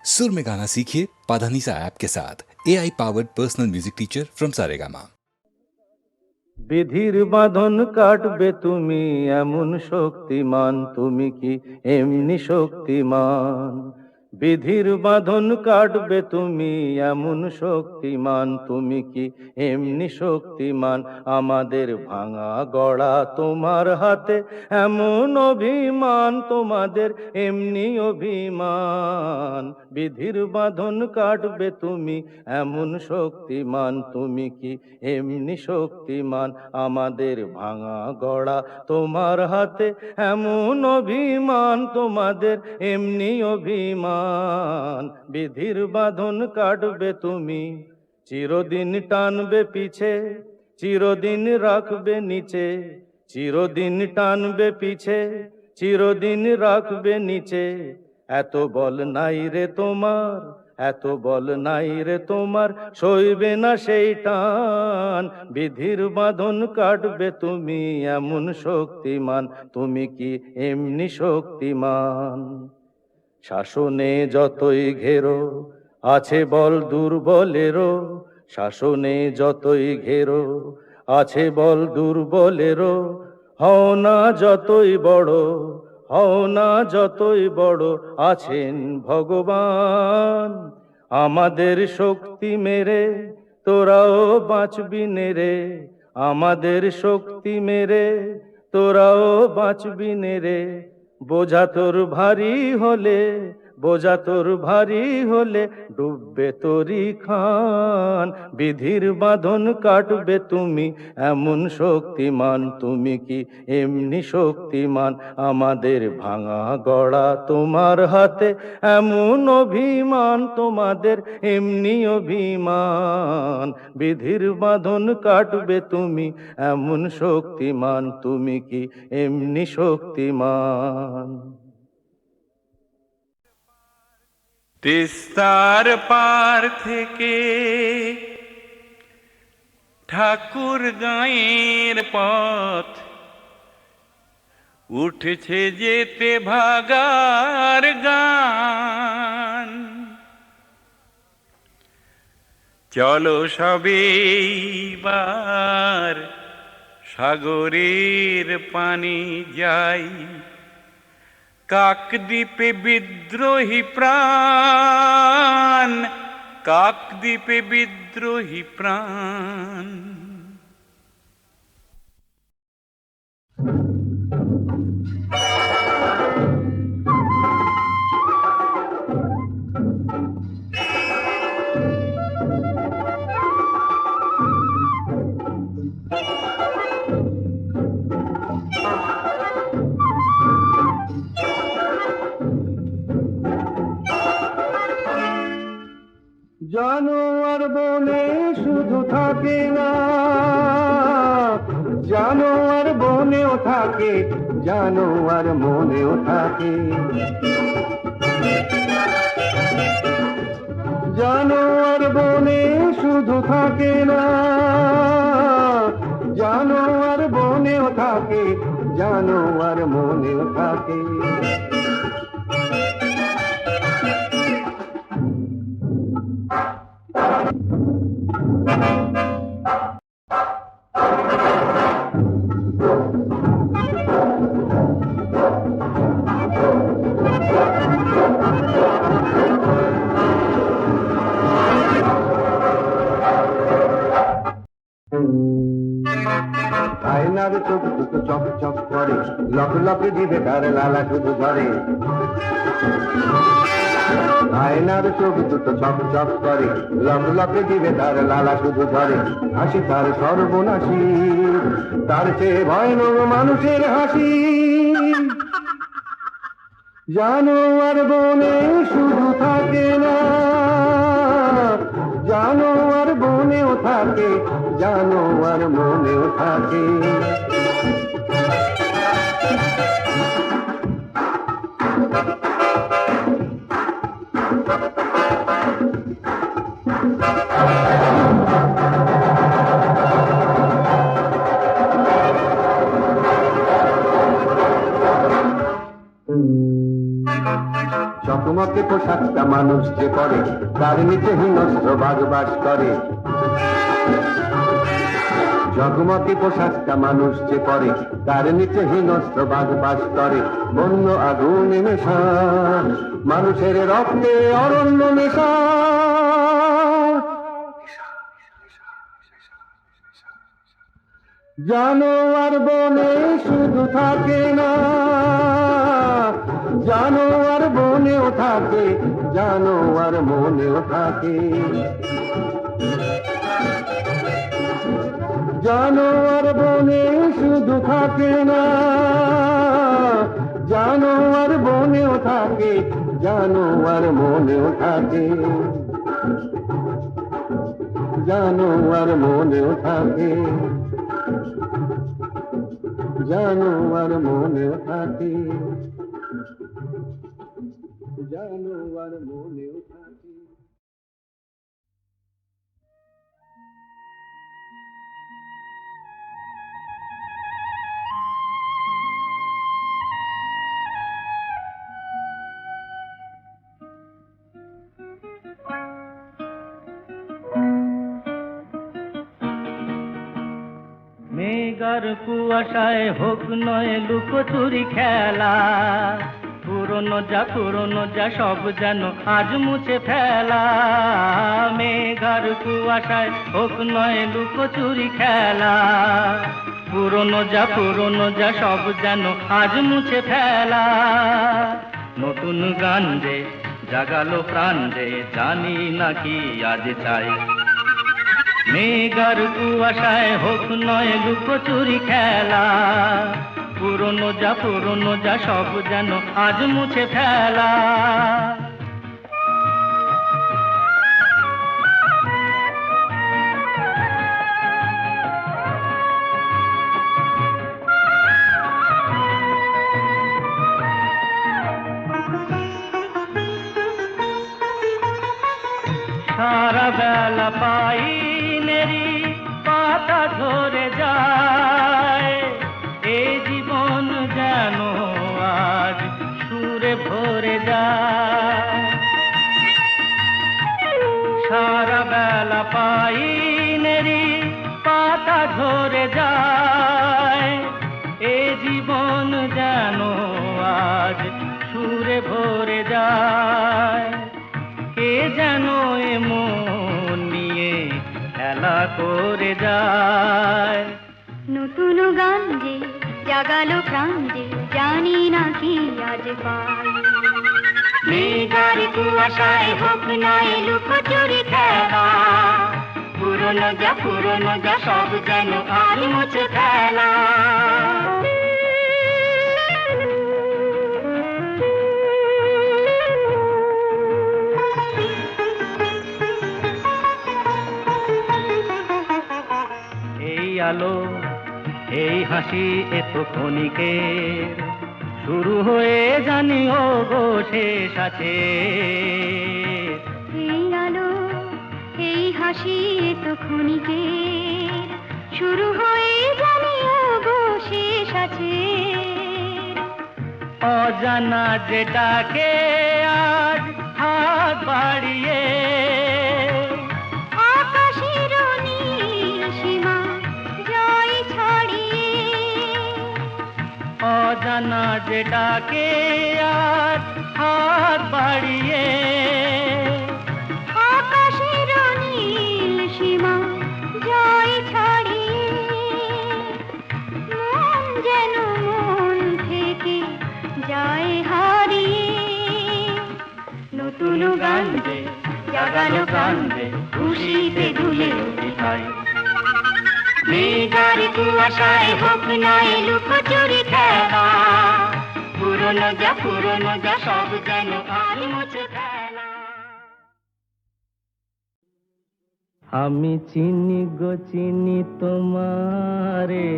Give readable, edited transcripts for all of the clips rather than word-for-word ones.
सुर में गाना सीखिए पाधानीसा ऐप के साथ AI powered personal music teacher from Saregama. বিধির বাঁধন কাটবে তুমি এমন শক্তিমান, তুমি কি এমনি শক্তিমান? বিধির বাঁধন কাটবে তুমি এমন শক্তিমান, তুমি কি এমনি শক্তিমান? আমাদের ভাঙা গড়া তোমার হাতে এমন অভিমান, তোমাদের এমনি অভিমান। বিধির বাঁধন কাটবে তুমি এমন শক্তিমান, তুমি কি এমনি শক্তিমান? আমাদের ভাঙা গড়া তোমার হাতে এমন অভিমান, তোমাদের এমনি অভিমান। বিধির বাঁধন কাটবে তুমি, চিরদিন টানবে পিছে, চিরদিন রাখবে নিচে, চিরদিন টানবে পিছে, চিরদিন রাখবে নিচে। এত বল নাই রে তোমার, এত বল নাই রে তোমার, সইবে না সেই টান। বিধির বাঁধন কাটবে তুমি এমন শক্তিমান, তুমি কি এমনি শক্তিমান? শাসনে যতই ঘেরো আছে বল দুর্বলেরও, শাসনে যতই ঘেরো আছে বল দুর্বলেরও। হও না যতই বড়, হও না যতই বড়, আছেন ভগবান। আমাদের শক্তি মেরে তোরাও বাঁচবি নেরে, আমাদের শক্তি মেরে তোরাও বাঁচবি নেরে। বোঝা তোর ভারী হলে, বোঝা তোর ভারী হলে ডুববে তোরি খান। বিধির বাঁধন কাটবে তুমি এমন শক্তিমান, তুমি কি এমনি শক্তিমান? আমাদের ভাঙা গড়া তোমার হাতে এমন অভিমান, তোমাদের এমনি অভিমান। বিধির বাঁধন কাটবে তুমি এমন শক্তিমান, তুমি কি এমনি শক্তিমান? তিস্তার পার থেকে ঠাকুর গাঁয়ের পথ উঠছে যেতে ভাগার গান। চলো সবেবার সাগরের পানি যাই, কাকদ্বীপে বিদ্রোহী প্রাণ, কাকদ্বীপে বিদ্রোহী প্রাণ। জানোয়ার বনে শুধু থাকে না, জানোয়ার বনেও থাকে, জানোয়ার মনেও থাকে। জানোয়ার বনে শুধু থাকে না, জানোয়ার বনেও থাকে, জানোয়ার মনেও থাকে। আয়নার চোখ দুটো চক চক করে, লক লক দিবে তার লালা শুধু ধরে। আয়নার চোখ দুটো চক চক করে, লক লক দিবে তার লালা শুধু ধরে। হাসি তার সর্বনাশী, তার চেয়ে ভয়ানক মানুষের হাসি। জানোয়ার বনে শুধু থাকে না, জানোয়ার বনেও থাকে, জানোয়ার মনেও থাকে। চক ঝকমকে পোশাকটা মানুষ যে পরে, তার নিচে হিংস্র বাঘ বাস করে। ঝকমকে পোশাকটা মানুষ যে পরে, তার নিচে হিংস্র বাঘ বাস করে। বন্য আগুনে মেশা মানুষের রক্তে অরণ্য মেশা। জানোয়ার বনে শুধু থাকে না, জানোয়ার বনেও থাকে, জানোয়ার মনেও থাকে। জানোয়ার বনে শুধু থাকে না, জানোয়ার বনেও থাকে, জানোয়ার মনেও থাকে, জানোয়ার মনেও থাকে, জানোয়ার মনেও থাকে, জানোয়ার মনেও থাকে। মেঘার কুয়াশায় হোক নয় লুকোচুরি খেলা, পুরনো যা সব যেন আজ মুছে ফেলা। মেঘার কুয়াশায় হোক নয় লুকোচুরি খেলা, পুরনো যা সব যেন আজ মুছে ফেলা। নতুন গান যে জাগালো প্রাণ যে, জানি না কি আজ চাই। মেঘার কুয়াশায় হোক নয় লুকোচুরি খেলা, পুরনো যা সব যেন আজ মুছে ফেলা। সারা বেলা পাইনেরি পাতা ঝরে যায়, এই জীবন যেন আজ সুরে ভরে যায়। সারা বেলা পাইনেরি পাতা ঝরে যায়, এই জীবন যেন আজ সুরে ভরে যায়। কে যেন এমন নিয়ে খেলা করে যায়। নতুন গান যে জাগালো প্রাণ যে, জানি না কি আজ পাই। মেঘার কুয়াশায় হোক নয় লুকোচুরি খেলা, পুরনো যা সব যেন আজ মুছে ফেলা। আলো এই হাসি এত ক্ষণিকের, শুরু হয়ে জানি ও গো শেষ আছে। এই আলো এই হাসি এত ক্ষণিকের, শুরু হয়ে জানি ও গো শেষ আছে। অজানা যেটাকে আজ হাত বাড়িয়ে, অজানা যেটাকে আর হাত বাড়িয়ে, আকাশের নীল সীমা জয় ছাড়িয়ে, মন যেন মন থেকে যায় হারিয়ে। নতুন গান যে জাগালো প্রাণ যে, খুশিতে দুলে উঠাই। মেঘার কুয়াশায় হোক নয় লুকোচুরি খেলা, পুরনো যা সব যেন আজ মুছে ফেলা। আমি চিনি গো চিনি তোমারে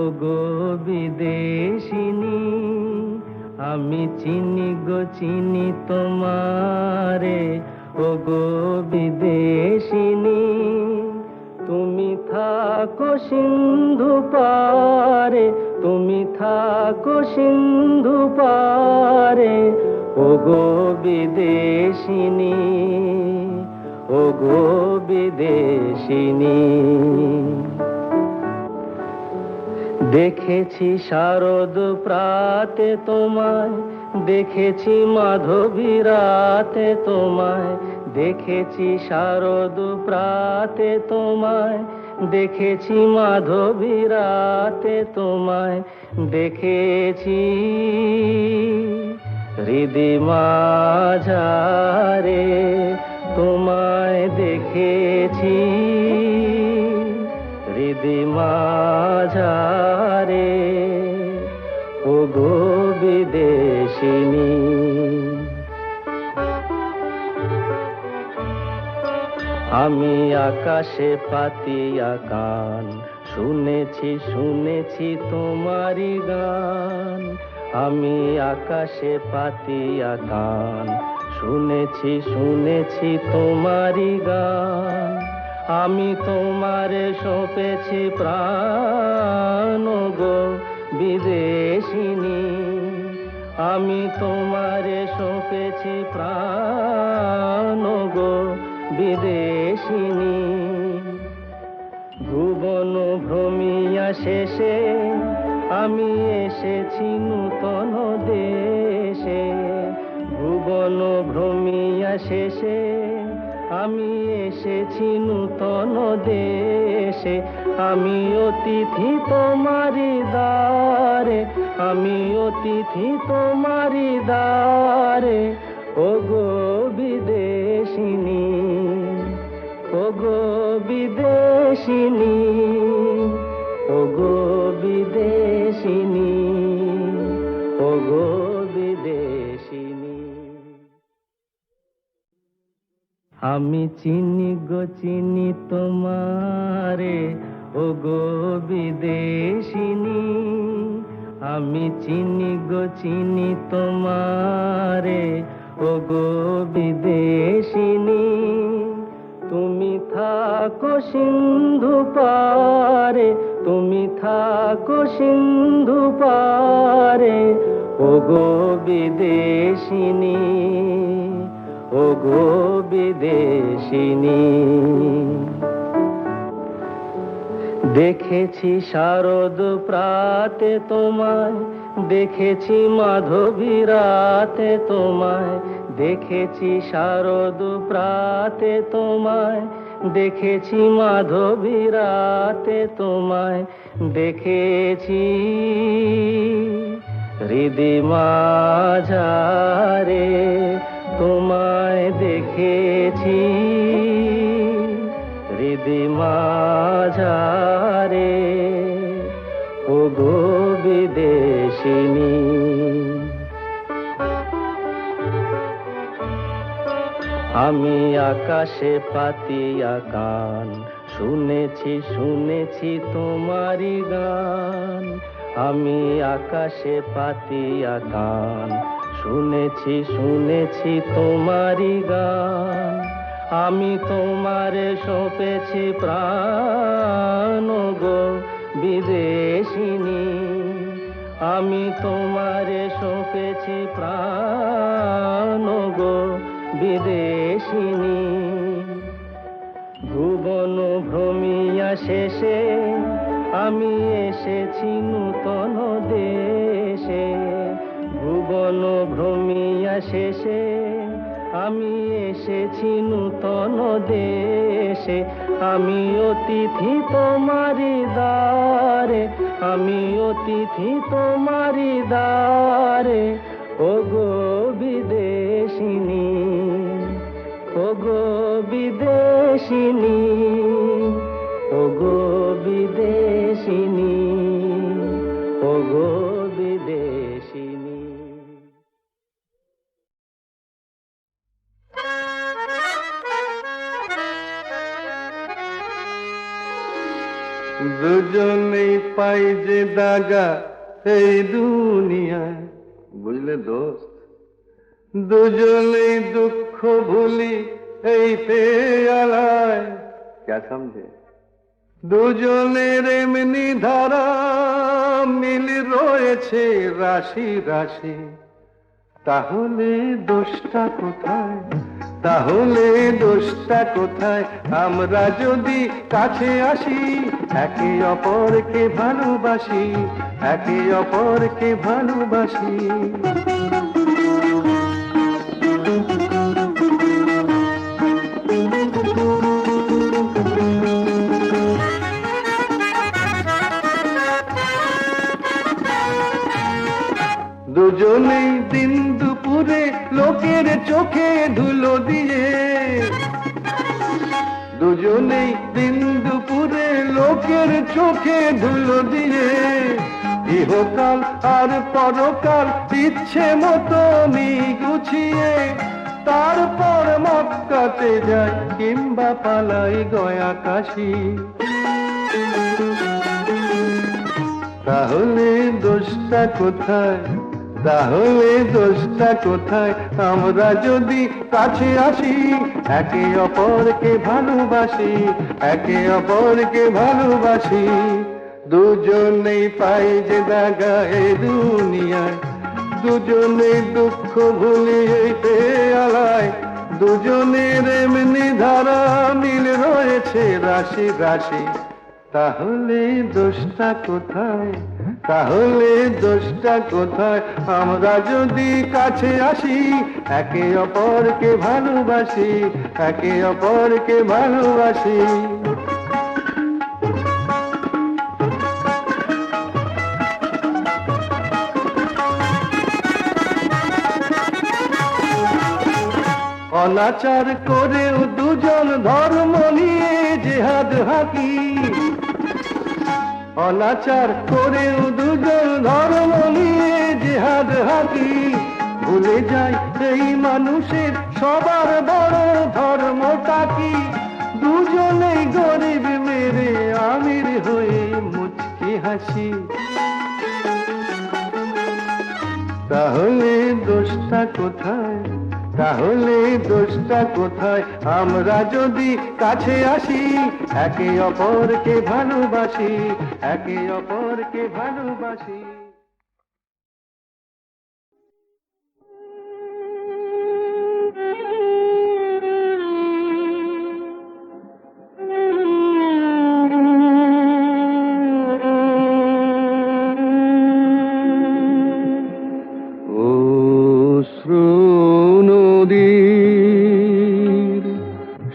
ও গো বিদেশিনী, আমি চিনি গো চিনি তোমারে ও গো বিদেশিনী। তুমি থাকো সিন্ধু পারে, তুমি থাকো সিন্ধু পারে ও ওগো বিদেশিনী, ওগো বিদেশিনী। দেখেছি শারদ প্রাতে তোমায়, দেখেছি মাধবী রাতে তোমায়, দেখেছি শারদ প্রাতে তোমায়, দেখেছি মাধবী রাতে তোমায়, দেখেছি হৃদি মাঝারে তোমায় দেখেছি, হৃদি মাঝারে ওগো বিদেশিনী। আমি আকাশে পাতিয়া কান, শুনেছি শুনেছি তোমারি গান। আমি আকাশে পাতিয়া কান, শুনেছি শুনেছি তোমারি গান। আমি তোমারে সঁপেছি প্রাণ গো বিদেশিনী। আমি তোমারে সঁপেছি প্রাণ গো বিদেশিনী। ভুবন ভ্রমিয়া শেষে আমি এসেছি নূতন দেশে। ভুবন ভ্রমিয়া শেষে আমি এসেছি নূতন দেশে। আমি অতিথি তোমারি দ্বারে, আমি অতিথি তোমারি দ্বারে ওগো বিদেশিনী, ওগো বিদেশিনী, ওগো বিদেশিনী, ওগো বিদেশিনী। আমি চিনি গো চিনি তোমারে ওগো বিদেশিনী। আমি চিনি গো চিনি তোমারে ওগো বিদেশিনী। তুমি থাকো সিন্ধু পারে, তুমি থাকো সিন্ধু পারে ওগো বিদেশিনী, ওগো বিদেশিনী। দেখেছি শারদ প্রাতে তোমায়, দেখেছি মাধবী রাতে তোমায়, দেখেছি শারদ প্রাতে তোমায়, দেখেছি মাধবী রাতে তোমায়, দেখেছি হৃদি মাঝারে তোমায় দেখেছি, হৃদি মাঝারে ওগো বিদেশিনী। আমি আকাশে পাতিয়া কান, শুনেছি শুনেছি তোমারি গান। আমি আকাশে পাতিয়া কান, শুনেছি শুনেছি তোমারি গান। আমি তোমারে সঁপেছি প্রাণ গো বিদেশিনী। আমি তোমারে সঁপেছি প্রাণ গো বিদেশিনী। ভুবন ভ্রমিয়া শেষে আমি এসেছি নূতন দেশে। ভুবন ভ্রমিয়া শেষে আমি এসেছি নূতন দেশে। আমি অতিথি তোমারি দ্বারে, আমি অতিথি তোমারি দ্বারে ওগো বিদেশিনী, ওগো বিদেশিনী, ওগো বিদেশিনী, ওগো বিদেশিনী। দুজনেই পাই যে দাগা এই দুনিয়ায়, বুঝলে দোস্ত? দুজনেই দুঃখ ভুলি এই পেয়ালায়, क्या समझे? দুজনের এমনি ধারা মিল রয়েছে রাশি রাশি। তাহলে দোষটা কোথায়, তাহলে দোষটা কোথায়? আমরা যদি কাছে আসি, একে অপরকে ভালোবাসি, একে অপরকে ভালোবাসি। দুজনেই দিন দুপুরে লোকের চোখে ধুলো দিয়ে, দুজনেই দিন দুপুরে লোকের চোখে ধুলো দিয়ে, ইহকাল আর পরকাল ইচ্ছে মতো গুছিয়ে, তারপর মক্কাতে যায় কিংবা পালাই গয়া কাশি। তাহলে দোষটা কোথায়, তাহলে দোষটা কোথায়? আমরা যদি কাছে আসি, একে অপরকে ভালোবাসি, একে অপরকে ভালোবাসি। দুজনেই পাই যে দাগা এ দুনিয়ায়, দুজনে দুঃখ ভুলিয়ে পেয়ালায়, দুজনের এমনি ধারা মিল রয়েছে রাশি রাশি। তাহলে দোষটা কোথায়, তাহলে দোষটা কোথায়? আমরা যদি কাছে আসি, একে অপরকে ভালোবাসি, একে অপরকে ভালোবাসি। অনাচার করেও দুজন ধর্ম নিয়ে জেহাদ হাকি, অনাচার করেও দুজন ধর্ম নিয়ে জেহাদ হাকি। ভুলে যায় এই মানুষের সবার বড় ধর্মটা কি? দুজনেই গরিব মেরে আমির হয়ে মুচকি হাসি। তাহলে দোষটা কোথায়, তাহলে দোষটা কোথায়? আমরা যদি কাছে আসি, একে অপরকে ভালোবাসি, একে অপরকে ভালোবাসি।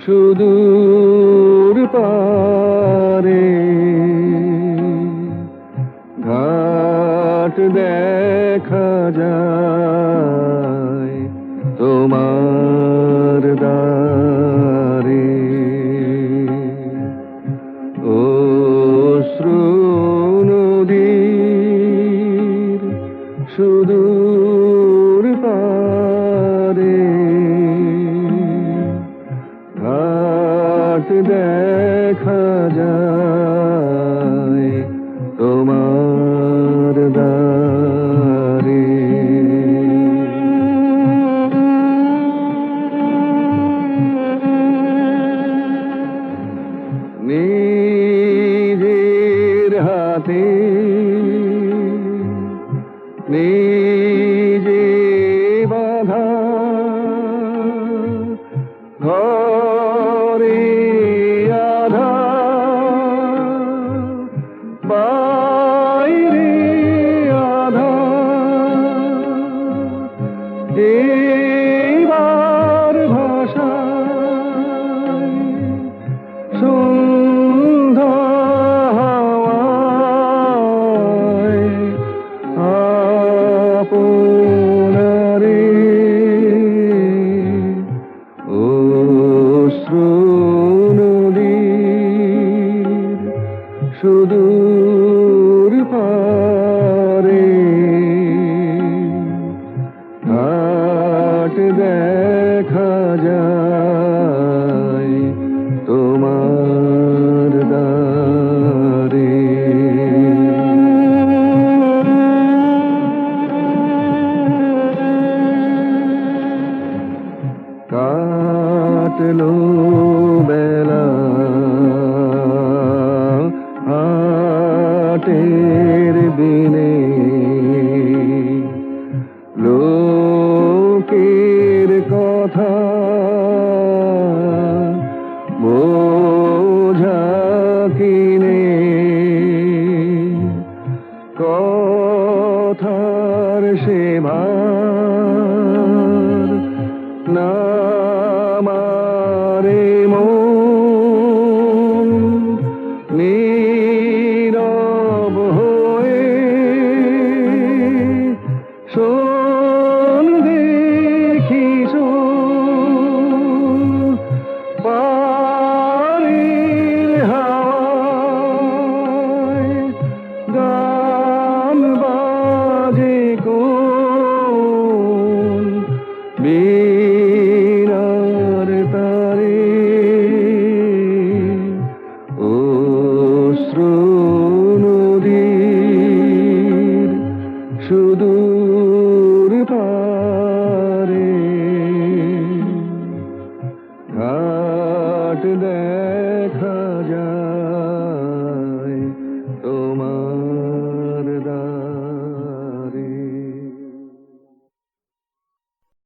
সুদূর পারে ঘাট দেখা যায় তোমার দ্বারে। অশ্রু নদীর সুদূর পারে ঘাট দেখা যায় তোমার দ্বারে। নিজের হাতে নিজে বাধা ঘরে আধা বাইরে আধা। এবার ভাষা সন্ধ্যা হাওয়ায় আপনারে। অশ্রু নদীর সুদূর পারে ঘাট দেখা যায় তোমার দ্বারে। কাটলো বেলা হাটের দিনে, লোক আমারে মন নীরব হয়ে শোন দেখি শোন পারের হাওয়ায় গান বাজে কোন বীণার তারে অশ্রু নদীর সুদূর পারে ঘাট দেখা যায়